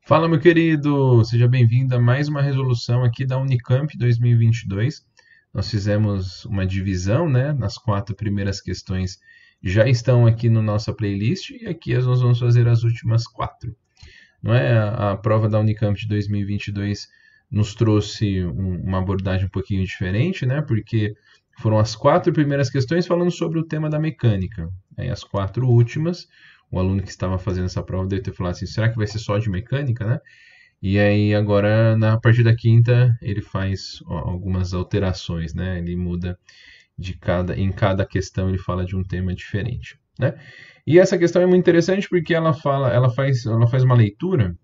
Fala, meu querido! Seja bem-vindo a mais uma resolução aqui da Unicamp 2022. Nós fizemos uma divisão, né? Nas quatro primeiras questões já estão aqui no nossa playlist e aqui nós vamos fazer as últimas quatro. Não é? A prova da Unicamp de 2022 nos trouxe uma abordagem um pouquinho diferente, né? Porque foram as quatro primeiras questões falando sobre o tema da mecânica. Aí as quatro últimas, o aluno que estava fazendo essa prova deve ter falado assim, será que vai ser só de mecânica, né? E aí agora, na partir da quinta, ele faz algumas alterações, né? Ele muda em cada questão ele fala de um tema diferente, né? E essa questão é muito interessante porque ela faz uma leitura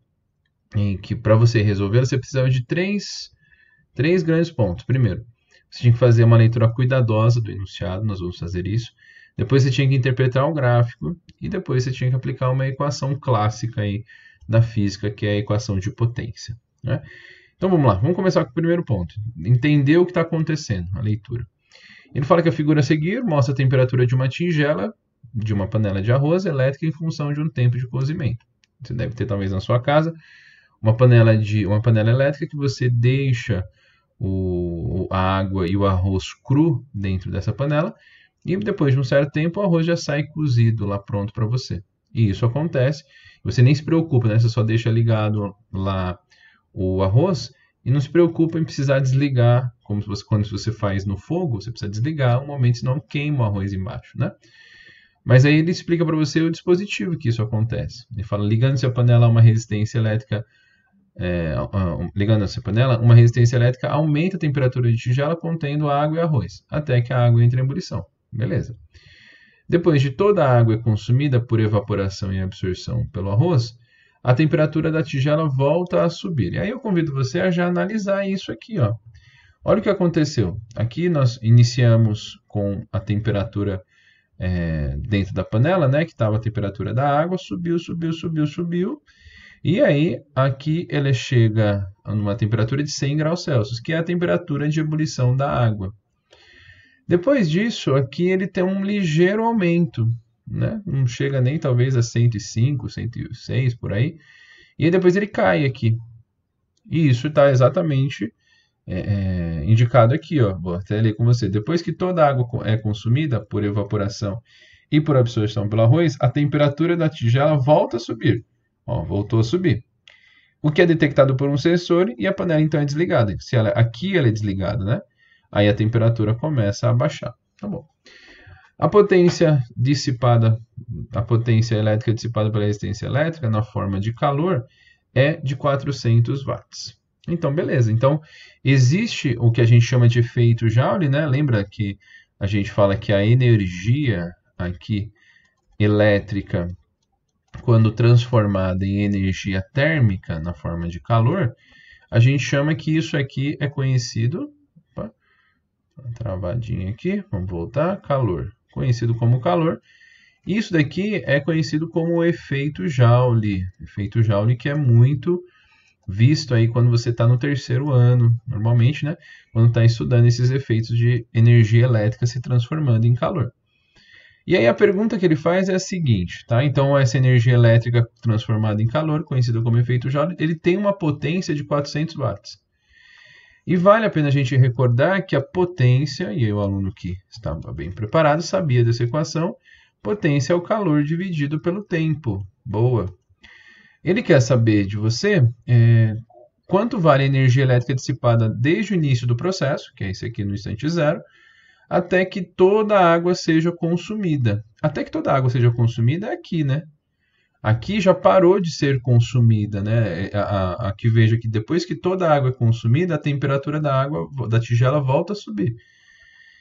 em que para você resolver você precisava de três grandes pontos. Primeiro, você tinha que fazer uma leitura cuidadosa do enunciado, nós vamos fazer isso. Depois você tinha que interpretar o gráfico e depois você tinha que aplicar uma equação clássica aí da física, que é a equação de potência, né? Então vamos lá, vamos começar com o primeiro ponto. Entender o que está acontecendo, a leitura. Ele fala que a figura a seguir mostra a temperatura de uma tigela de uma panela de arroz elétrica em função de um tempo de cozimento. Você deve ter talvez na sua casa uma panela elétrica que você deixa a água e o arroz cru dentro dessa panela e depois de um certo tempo o arroz já sai cozido lá pronto para você. E isso acontece, você nem se preocupa, né? Você só deixa ligado lá o arroz e não se preocupa em precisar desligar, quando você faz no fogo, você precisa desligar um momento, senão queima o arroz embaixo, né? Mas aí ele explica para você o dispositivo que isso acontece. Ele fala, ligando-se a panela a uma resistência elétrica, ligando essa panela, uma resistência elétrica aumenta a temperatura de tigela contendo água e arroz, até que a água entre em ebulição. Beleza. Depois de toda a água é consumida por evaporação e absorção pelo arroz, a temperatura da tigela volta a subir. E aí eu convido você a já analisar isso aqui, ó. Olha o que aconteceu. Aqui nós iniciamos com a temperatura dentro da panela, né, que estava a temperatura da água, subiu, subiu, subiu, subiu. E aí, aqui ele chega a uma temperatura de 100 graus Celsius, que é a temperatura de ebulição da água. Depois disso, aqui ele tem um ligeiro aumento, né? Não chega nem talvez a 105, 106 por aí. E aí depois ele cai aqui. E isso está exatamente indicado aqui, ó. Vou até ler com você. Depois que toda a água é consumida por evaporação e por absorção pelo arroz, a temperatura da tigela volta a subir. Ó, voltou a subir. O que é detectado por um sensor e a panela então é desligada. Aqui ela é desligada, né? Aí a temperatura começa a baixar. Tá bom. A potência elétrica dissipada pela resistência elétrica na forma de calor é de 400 watts. Então, beleza. Então, existe o que a gente chama de efeito Joule, né? Lembra que a gente fala que a energia aqui elétrica, quando transformada em energia térmica na forma de calor, a gente chama que isso aqui é conhecido, opa, travadinha aqui, vamos voltar, calor, conhecido como calor. Isso daqui é conhecido como o efeito Joule que é muito visto aí quando você está no terceiro ano, normalmente, né? Quando está estudando esses efeitos de energia elétrica se transformando em calor. E aí a pergunta que ele faz é a seguinte, tá? Então essa energia elétrica transformada em calor, conhecida como efeito Joule, ele tem uma potência de 400 watts. E vale a pena a gente recordar que a potência, e aí o aluno que estava bem preparado sabia dessa equação, potência é o calor dividido pelo tempo. Boa. Ele quer saber de você quanto vale a energia elétrica dissipada desde o início do processo, que é esse aqui no instante zero, até que toda a água seja consumida. Até que toda a água seja consumida é aqui, né? Aqui já parou de ser consumida, né? Aqui veja que depois que toda a água é consumida, a temperatura da água da tigela volta a subir.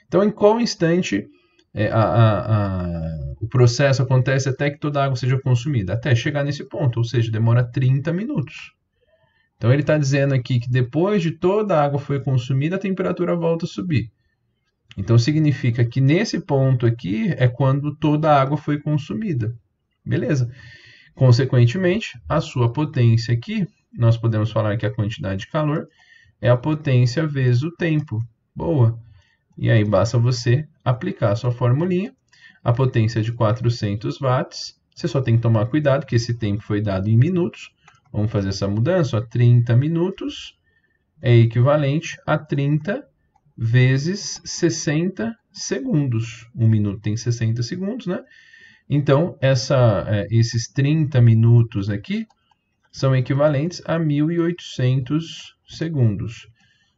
Então, em qual instante o processo acontece até que toda a água seja consumida? Até chegar nesse ponto, ou seja, demora 30 minutos. Então, ele está dizendo aqui que depois de toda a água foi consumida, a temperatura volta a subir. Então, significa que nesse ponto aqui é quando toda a água foi consumida. Beleza. Consequentemente, a sua potência aqui, nós podemos falar que a quantidade de calor é a potência vezes o tempo. Boa. E aí basta você aplicar a sua formulinha. A potência é de 400 watts. Você só tem que tomar cuidado que esse tempo foi dado em minutos. Vamos fazer essa mudança, ó, 30 minutos é equivalente a 30 vezes 60 segundos. 1 minuto tem 60 segundos, né? Então, esses 30 minutos aqui são equivalentes a 1.800 segundos.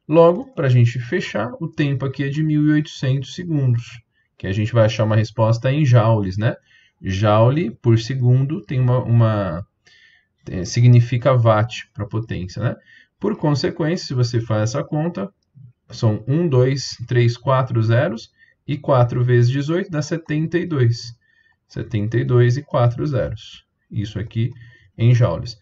Logo, para a gente fechar, o tempo aqui é de 1.800 segundos, que a gente vai achar uma resposta em joules, né? Joule por segundo tem significa watt para potência, né? Por consequência, se você faz essa conta, são 1, 2, 3, 4 zeros, e 4 vezes 18 dá 72. 72 e 4 zeros. Isso aqui em joules.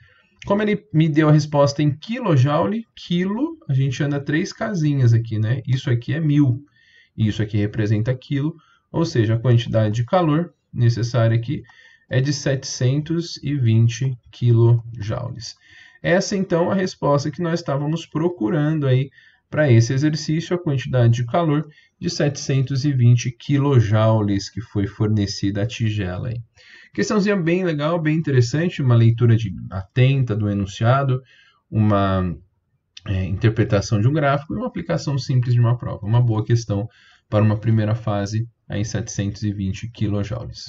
Como ele me deu a resposta em quilojoule, quilo, a gente anda 3 casinhas aqui, né? Isso aqui é 1000. Isso aqui representa quilo, ou seja, a quantidade de calor necessária aqui é de 720 quilojoules. Essa, então, é a resposta que nós estávamos procurando aí para esse exercício, a quantidade de calor de 720 quilojoules que foi fornecida à tigela aí. Questãozinha bem legal, bem interessante, uma leitura atenta do enunciado, uma interpretação de um gráfico e uma aplicação simples de uma prova. Uma boa questão para uma primeira fase em 720 quilojoules.